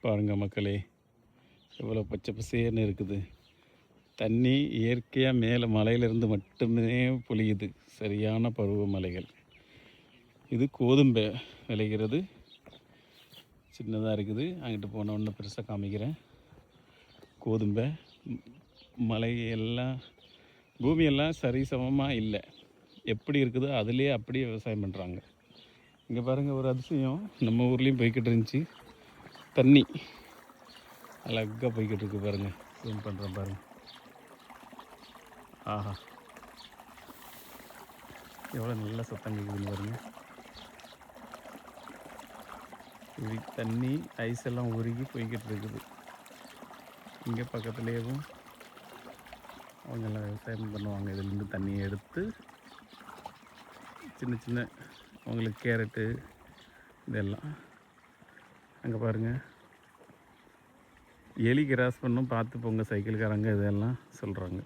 பாருங்கள் மக்களே, எவ்வளோ பச்சை பசேர்னு இருக்குது. தண்ணி இயற்கையாக மேலே மலையிலேருந்து மட்டுமே பொழியுது. சரியான பருவமழைகள். இது கோதும்பை விளைகிறது. சின்னதாக இருக்குது. அங்கிட்டு போனோன்னு பெருசாக காமிக்கிறேன். கோதும்பை மலை எல்லாம் பூமியெல்லாம் சரிசமமாக இல்லை. எப்படி இருக்குதோ அதுலேயே அப்படியே விவசாயம் பண்ணுறாங்க. இங்கே பாருங்கள், ஒரு அதிசயம் நம்ம ஊர்லேயும் போய்கிட்டு இருந்துச்சு. தண்ணி அழகாக போய்கிட்டு இருக்கு பாருங்கள். ஜூம் பண்ணுறேன் பாருங்கள். ஆஹா, எவ்வளோ நல்ல சத்தம் கேட்குதுன்னு பாருங்கள். இப்படி தண்ணி ஐஸ் எல்லாம் உருகி போய்கிட்டு இருக்குது. இங்கே பக்கத்துலேயும் அவங்கெல்லாம் விவசாயம் பண்ணுவாங்க. இதுலேருந்து தண்ணியை எடுத்து சின்ன சின்ன அவங்களுக்கு கேரட்டு இதெல்லாம். அங்கே பாருங்கள், எலி கிராஸ் பண்ணும் பார்த்து போங்க சைக்கிள்காரங்க இதெல்லாம் சொல்கிறாங்க.